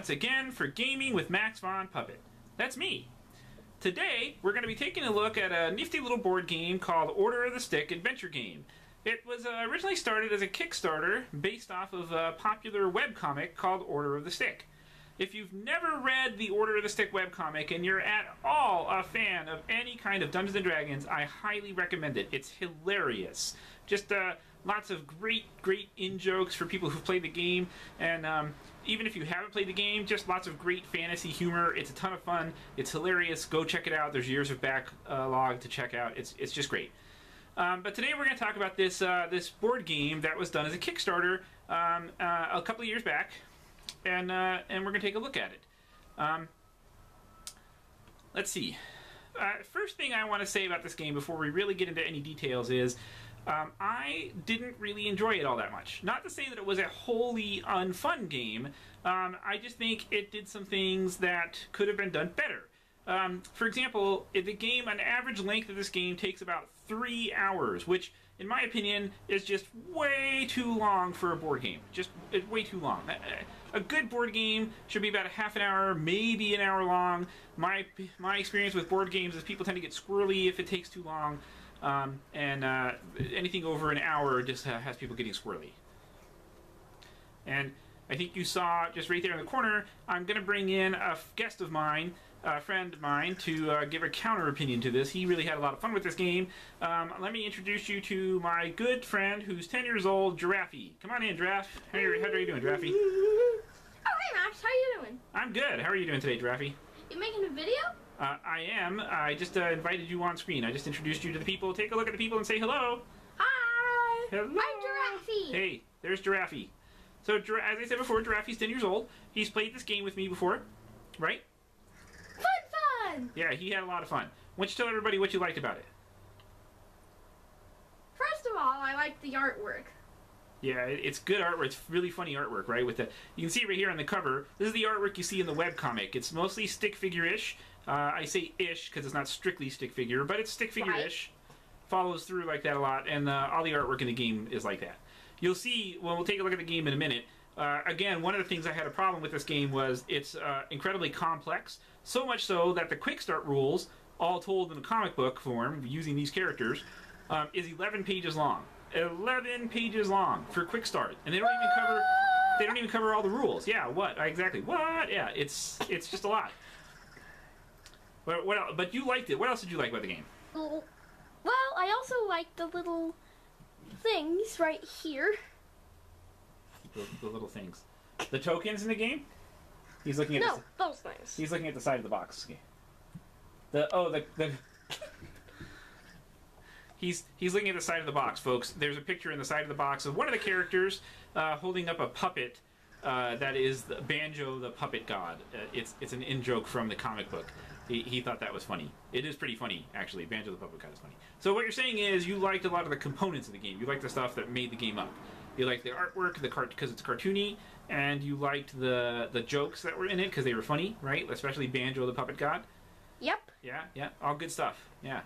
once again for Gaming with Max Von Puppet. That's me. Today, we're going to be taking a look at a nifty little board game called Order of the Stick adventure game. It was originally started as a Kickstarter based off of a popular webcomic called Order of the Stick. If you've never read the Order of the Stick webcomic and you're at all a fan of any kind of Dungeons & Dragons, I highly recommend it. It's hilarious. Just lots of great in-jokes for people who've played the game, and even if you haven't played the game, just lots of great fantasy humor. It's a ton of fun. It's hilarious. Go check it out. There's years of backlog to check out. It's just great. But today we're going to talk about this board game that was done as a Kickstarter a couple of years back, and we're going to take a look at it. Let's see. First thing I want to say about this game before we really get into any details is I didn't really enjoy it all that much. Not to say that it was a wholly unfun game. I just think it did some things that could have been done better. For example, an average length of this game takes about 3 hours, which, in my opinion, is just way too long for a board game. Just way too long. A good board game should be about a half an hour, maybe an hour long. My experience with board games is people tend to get squirrely if it takes too long, and anything over an hour just has people getting squirrely. And I think you saw just right there in the corner, I'm going to bring in a guest of mine, a friend of mine, to give a counter opinion to this. He really had a lot of fun with this game. Let me introduce you to my good friend who's 10 years old, Giraffy. Come on in, Giraffe. How are you doing, Giraffy? Oh, hey, Max. How you doing? I'm good. How are you doing today, Giraffy? You making a video? I am. I just invited you on screen. I just introduced you to the people. Take a look at the people and say hello. Hi. Hello. I'm Giraffy. Hey, there's Giraffy. So, as I said before, Giraffy's 10 years old. He's played this game with me before, right? Fun! Yeah, he had a lot of fun. Why don't you tell everybody what you liked about it? First of all, I like the artwork. Yeah, it's good artwork. It's really funny artwork, right? You can see right here on the cover. This is the artwork you see in the webcomic. It's mostly stick figure-ish. I say ish because it's not strictly stick figure, but it's stick figure-ish. Right. Follows through like that a lot, and all the artwork in the game is like that. You'll see, well, we'll take a look at the game in a minute. Again, one of the things I had a problem with this game was it's incredibly complex, so much so that the quick start rules, all told in a comic book form, using these characters, is 11 pages long. 11 pages long for quick start, and they don't even cover all the rules. Yeah, what? Exactly. What? Yeah, it's just a lot. What else? But you liked it. What else did you like about the game? Well, I also liked the little things right here. The little things. The tokens in the game? He's looking at those things. He's looking at the side of the box. Okay. He's looking at the side of the box, folks. There's a picture in the side of the box of one of the characters holding up a puppet that is Banjo the Puppet God. It's an in-joke from the comic book. He thought that was funny. It is pretty funny, actually. Banjo the Puppet God is funny. So what you're saying is you liked a lot of the components of the game. You liked the stuff that made the game up. You liked the artwork because it's cartoony, and you liked the jokes that were in it because they were funny, right? Especially Banjo the Puppet God. Yep. Yeah. All good stuff. Yeah.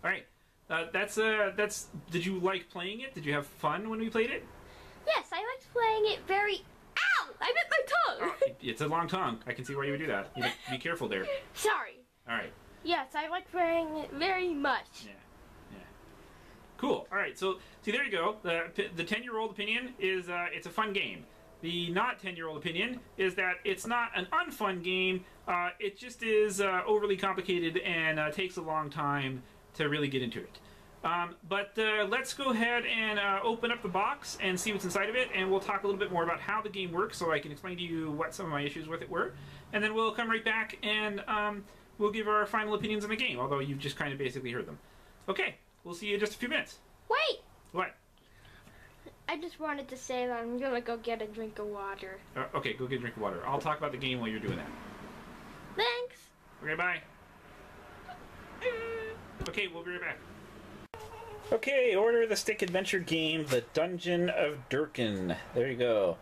All right. Did you like playing it? Did you have fun when we played it? Yes, I liked playing it very... Ow! I bit my tongue! Oh, it's a long tongue. I can see why you would do that. Be careful there. Sorry. All right. Yes, I like playing it very much. Yeah. Cool. All right. So, see, there you go. The 10-year-old opinion is it's a fun game. The not 10-year-old opinion is that it's not an unfun game. It just is overly complicated and takes a long time to really get into it. But let's go ahead and open up the box and see what's inside of it, and we'll talk a little bit more about how the game works so I can explain to you what some of my issues with it were. And then we'll come right back and we'll give our final opinions on the game, although you've just kind of basically heard them. Okay, we'll see you in just a few minutes. Wait! What? I just wanted to say that I'm going to go get a drink of water. Okay, go get a drink of water. I'll talk about the game while you're doing that. Thanks! Okay, bye. Okay, we'll be right back. Okay, Order of the Stick adventure game, The Dungeon of Durkin. There you go.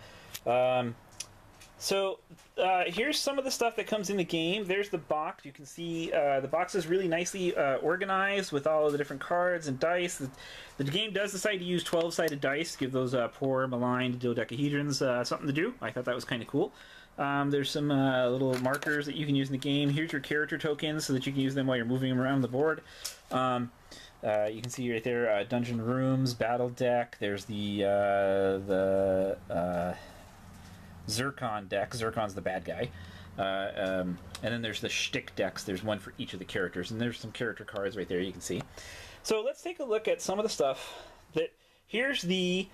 So here's some of the stuff that comes in the game. There's the box. You can see the box is really nicely organized with all of the different cards and dice. The game does decide to use 12-sided dice to give those poor, maligned dodecahedrons something to do. I thought that was kind of cool. There's some little markers that you can use in the game. Here's your character tokens so that you can use them while you're moving them around the board. You can see right there dungeon rooms, battle deck. There's the Zircon deck. Zircon's the bad guy. And then there's the shtick decks. There's one for each of the characters. And there's some character cards right there you can see. So let's take a look at some of the stuff that... Here's the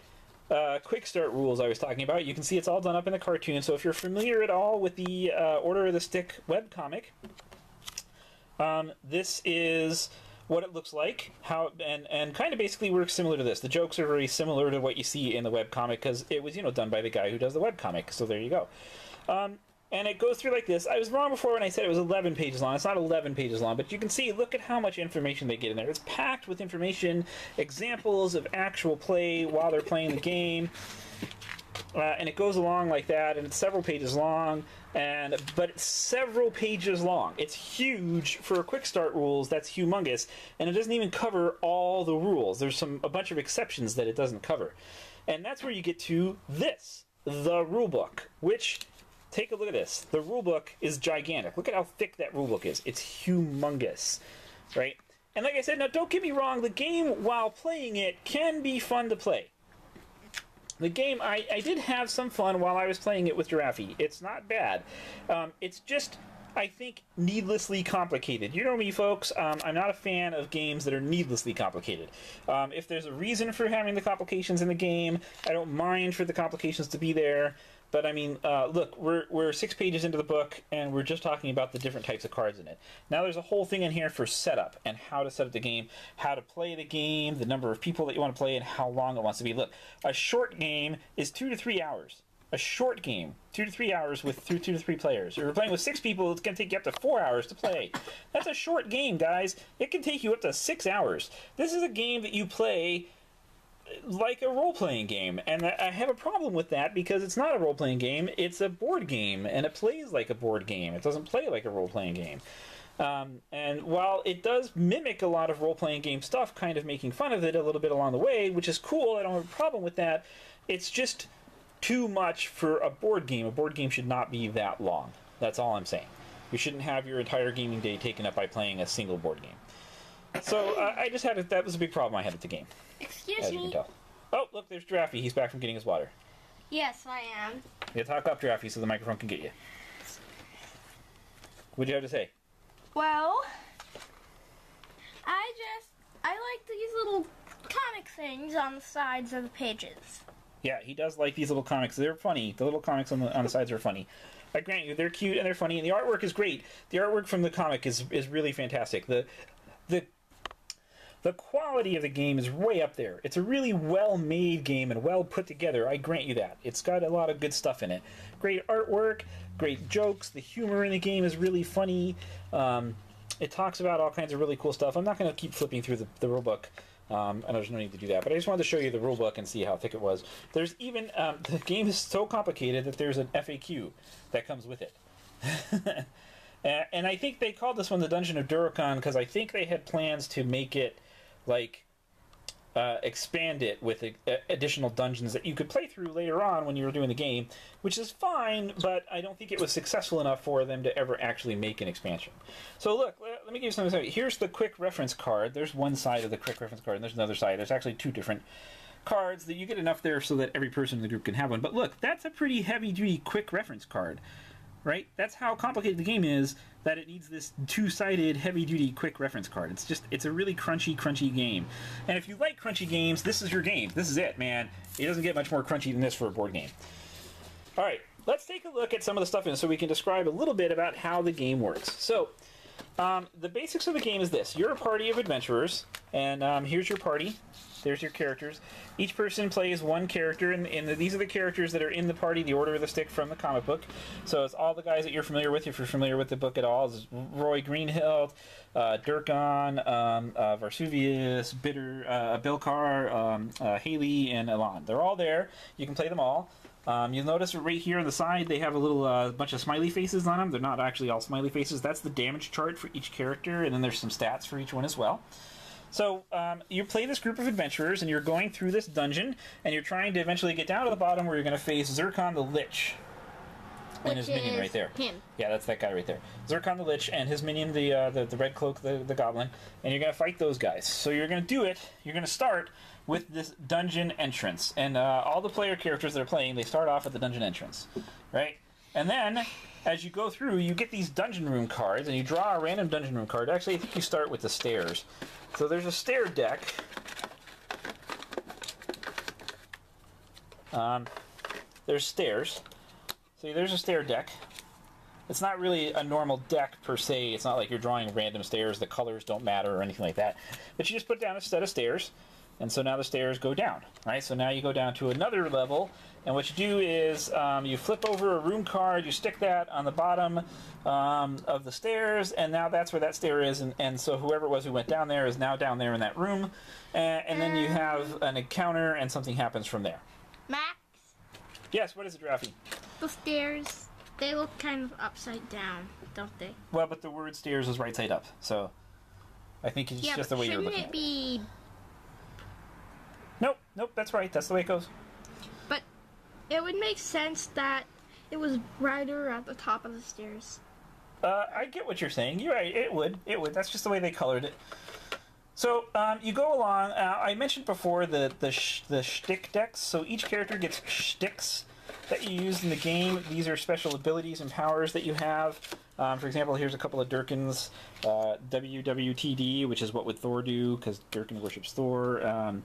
quick start rules I was talking about. You can see it's all done up in the cartoon. So if you're familiar at all with the Order of the Stick webcomic, this is what it looks like, and kind of basically works similar to this. The jokes are very similar to what you see in the webcomic because it was, done by the guy who does the webcomic. So there you go. And it goes through like this. I was wrong before when I said it was 11 pages long. It's not 11 pages long, but you can see, look at how much information they get in there. It's packed with information, examples of actual play while they're playing the game. And it goes along like that, and it's several pages long, but it's several pages long. It's huge for quick start rules. That's humongous, and it doesn't even cover all the rules. There's a bunch of exceptions that it doesn't cover, and that's where you get to this, the rule book. Which, take a look at this. The rule book is gigantic. Look at how thick that rule book is. It's humongous, right? And like I said, now don't get me wrong. The game, while playing it, can be fun to play. The game, I did have some fun while I was playing it with Giraffy. It's not bad. It's just, I think, needlessly complicated. You know me, folks. I'm not a fan of games that are needlessly complicated. If there's a reason for having the complications in the game, I don't mind for the complications to be there. But I mean, look, we're 6 pages into the book, and we're just talking about the different types of cards in it. Now there's a whole thing in here for setup, and how to set up the game, how to play the game, the number of people that you want to play, and how long it wants to be. Look, a short game is 2 to 3 hours. A short game, 2 to 3 hours with 2 to 3 players. If you're playing with 6 people, it's going to take you up to 4 hours to play. That's a short game, guys. It can take you up to 6 hours. This is a game that you play like a role-playing game, and I have a problem with that because it's not a role-playing game, it's a board game, and it plays like a board game. It doesn't play like a role-playing game. And while it does mimic a lot of role-playing game stuff, kind of making fun of it a little bit along the way, which is cool, I don't have a problem with that, it's just too much for a board game. A board game should not be that long. That's all I'm saying. You shouldn't have your entire gaming day taken up by playing a single board game. So I just had that was a big problem I had with the game. Excuse as you can me. tell. Oh, look, there's Giraffy. He's back from getting his water. Yes, I am. You talk up, Giraffy, so the microphone can get you. What'd you have to say? Well, I like these little comic things on the sides of the pages. Yeah, he does like these little comics. They're funny. The little comics on the sides are funny. I grant you, they're cute and they're funny, and the artwork is great. The artwork from the comic is really fantastic. The quality of the game is way up there. It's a really well-made game and well put together. I grant you that. It's got a lot of good stuff in it. Great artwork, great jokes. The humor in the game is really funny. It talks about all kinds of really cool stuff. I'm not going to keep flipping through the rulebook. And there's no need to do that. But I just wanted to show you the rulebook and see how thick it was. There's even... the game is so complicated that there's an FAQ that comes with it. And I think they called this one the Dungeon of Duracon because I think they had plans to make it like expand it with additional dungeons that you could play through later on when you were doing the game, which is fine, but I don't think it was successful enough for them to ever actually make an expansion. So look, let me give you something. Here's the quick reference card. There's one side of the quick reference card, and there's another side. There's actually 2 different cards that you get enough there so that every person in the group can have one. But look, that's a pretty heavy-duty quick reference card. Right? That's how complicated the game is, that it needs this 2-sided, heavy-duty, quick reference card. It's a really crunchy game. And if you like crunchy games, this is your game. This is it, man. It doesn't get much more crunchy than this for a board game. Alright, let's take a look at some of the stuff in it so we can describe a little bit about how the game works. So, the basics of the game is this. You're a party of adventurers, and here's your party. There's your characters. Each person plays one character, and these are the characters that are in the party, the Order of the Stick from the comic book. So it's all the guys that you're familiar with, if you're familiar with the book at all. It's Roy Greenhill, Durkan, Varsuvius, Bitter, Bilkar, Haley, and Elan. They're all there. You can play them all. You'll notice right here on the side they have a little bunch of smiley faces on them. They're not actually all smiley faces. That's the damage chart for each character, and then there's some stats for each one as well. So you play this group of adventurers, and you're going through this dungeon, and you're trying to eventually get down to the bottom where you're going to face Zircon the Lich. And his minion right there. Him. Yeah, that's that guy right there. Zircon the Lich and his minion, the red cloak, the goblin, and you're going to fight those guys. So you're going to do it. You're going to start with this dungeon entrance, and all the player characters that are playing, they start off at the dungeon entrance, right? And then, as you go through, you get these dungeon room cards, and you draw a random dungeon room card. Actually, I think you start with the stairs. So there's a stair deck. There's stairs. So there's a stair deck. It's not really a normal deck per se. It's not like you're drawing random stairs. The colors don't matter or anything like that. But you just put down a set of stairs, and so now the stairs go down, right? So now you go down to another level, and what you do is you flip over a room card, you stick that on the bottom of the stairs, and now that's where that stair is, and so whoever it was who went down there is now down there in that room, and then you have an encounter, and something happens from there. Max? Yes, what is it, Giraffy? The stairs, they look kind of upside down, don't they? Well, but the word stairs is right side up, so I think it's just the way you're looking at it. Shouldn't it be... Nope, that's right. That's the way it goes. But it would make sense that it was brighter at the top of the stairs. I get what you're saying. You're right. It would. That's just the way they colored it. So you go along. I mentioned before the shtick decks. So each character gets shticks that you use in the game. These are special abilities and powers that you have. For example, here's a couple of Durkin's. WWTD, which is what would Thor do, because Durkin worships Thor.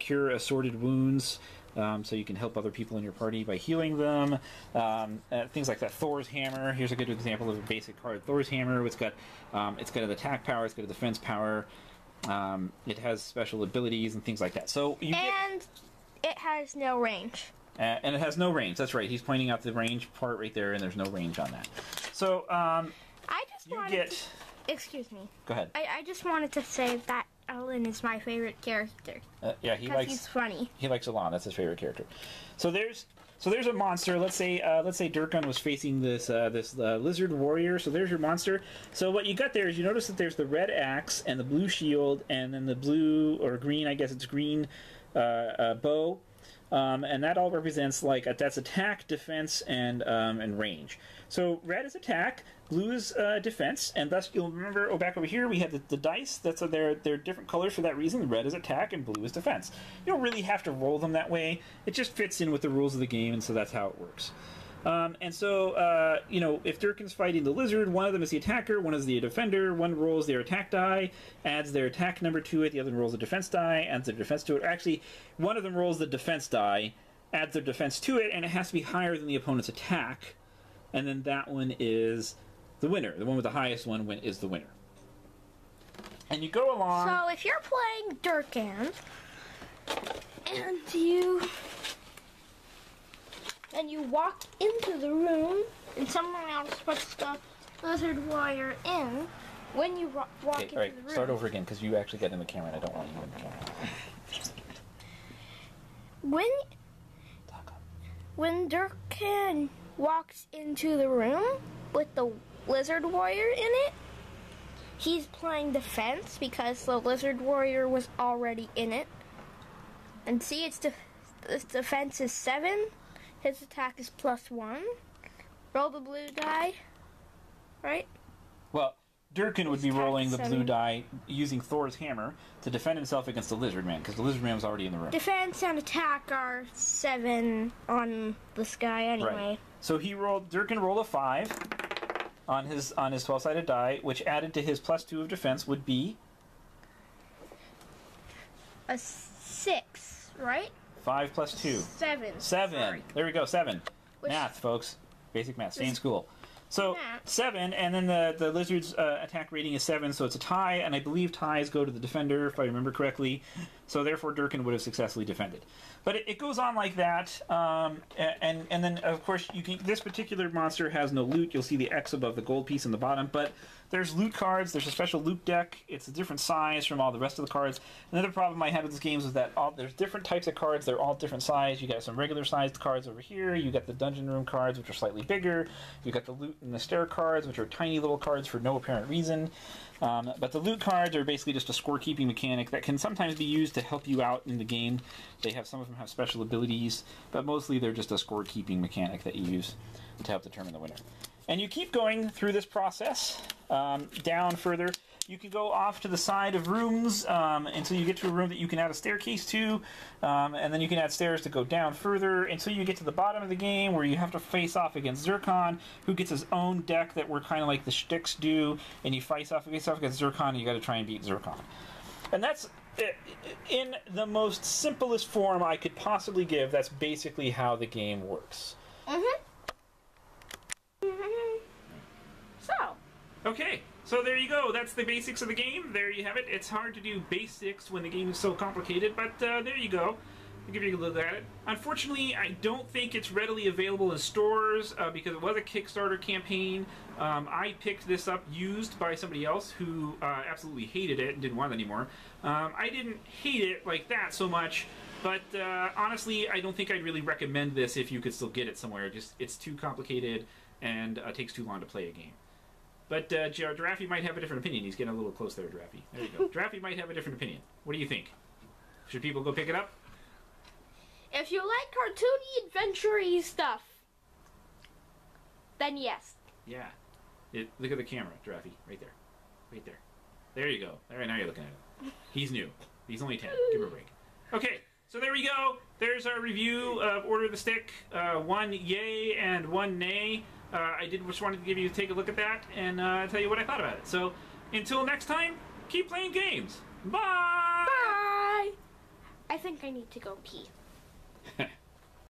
Cure assorted wounds, so you can help other people in your party by healing them. Things like that. Thor's hammer. Here's a good example of a basic card. Thor's hammer. It's got an attack power. It's got a defense power. It has special abilities and things like that. So it has no range. And it has no range. That's right. He's pointing out the range part right there, and there's no range on that. So excuse me. Go ahead. I just wanted to say that Alan is my favorite character. Yeah, he's funny. He likes Alon. That's his favorite character. So there's a monster. Let's say Durkan was facing this lizard warrior. So there's your monster. So what you got there is you notice that there's the red axe and the blue shield, and then the blue or green. I guess it's green bow. And that all represents that's attack, defense, and range. So red is attack, blue is defense, and thus you'll remember. Back over here we have the dice. They're different colors for that reason. Red is attack and blue is defense. You don't really have to roll them that way. It just fits in with the rules of the game, and so that's how it works. If Durkin's fighting the lizard, one of them is the attacker, one is the defender, one rolls their attack die, adds their attack number to it, the other one rolls the defense die, adds their defense to it. Actually, one of them rolls the defense die, adds their defense to it, and it has to be higher than the opponent's attack, and then that one is the winner. The one with the highest one is the winner. And you go along... So if you're playing Durkan, and you walk into the room, and someone else puts the lizard warrior in. When you walk into the room... Start over again, because you actually get in the camera, and I don't want you in the camera. When Durkan walks into the room with the lizard warrior in it, he's playing defense, because the lizard warrior was already in it. And see, its defense is 7. His attack is +1. Roll the blue die, right? Well, Durkan would be rolling the blue die using Thor's hammer to defend himself against the lizard man, because the lizard man was already in the room. Defense and attack are 7 on this guy anyway. Right. So Durkan rolled a 5 on his 12-sided die, which added to his +2 of defense would be a 6, right? 5 + 2. 7. 7. Sorry. There we go, 7. Math, folks. Basic math. Stay in school. So Yeah. 7, and then the lizard's attack rating is 7, so it's a tie, and I believe ties go to the defender, if I remember correctly. So therefore, Durkin would have successfully defended. But it goes on like that, and then of course this particular monster has no loot. You'll see the X above the gold piece in the bottom, but there's loot cards. There's a special loot deck. It's a different size from all the rest of the cards. Another problem I had with this game is that there's different types of cards. They're all different size. You got some regular sized cards over here. You got the dungeon room cards, which are slightly bigger. You got the loot and the stair cards, which are tiny little cards for no apparent reason. But the loot cards are basically just a scorekeeping mechanic that can sometimes be used to help you out in the game. Some of them have special abilities, but mostly they're just a scorekeeping mechanic that you use to help determine the winner. And you keep going through this process down further. You can go off to the side of rooms until you get to a room that you can add a staircase to, and then you can add stairs to go down further until you get to the bottom of the game where you have to face off against Zircon, who gets his own deck that we're kind of like the Shticks do, and you face off against Zircon, and you got to try and beat Zircon. And that's, in the most simplest form I could possibly give, that's basically how the game works. So. Okay, so there you go. That's the basics of the game. There you have it. It's hard to do basics when the game is so complicated, but there you go. I'll give you a look at it. Unfortunately, I don't think it's readily available in stores because it was a Kickstarter campaign. I picked this up used by somebody else who absolutely hated it and didn't want it anymore. I didn't hate it like that so much, but honestly, I don't think I'd really recommend this if you could still get it somewhere. It's too complicated and takes too long to play a game. But Giraffy might have a different opinion. He's getting a little close there, Giraffy. There you go. Giraffy might have a different opinion. What do you think? Should people go pick it up? If you like cartoony, adventure-y stuff, then yes. Yeah. Look at the camera, Giraffy. Right there. Right there. There you go. All right, now you're looking at it. He's new. He's only 10. Give him a break. Okay, so there we go. There's our review of Order of the Stick. 1 yay and 1 nay. I just wanted to take a look at that and tell you what I thought about it. So, until next time, keep playing games. Bye! Bye! I think I need to go pee.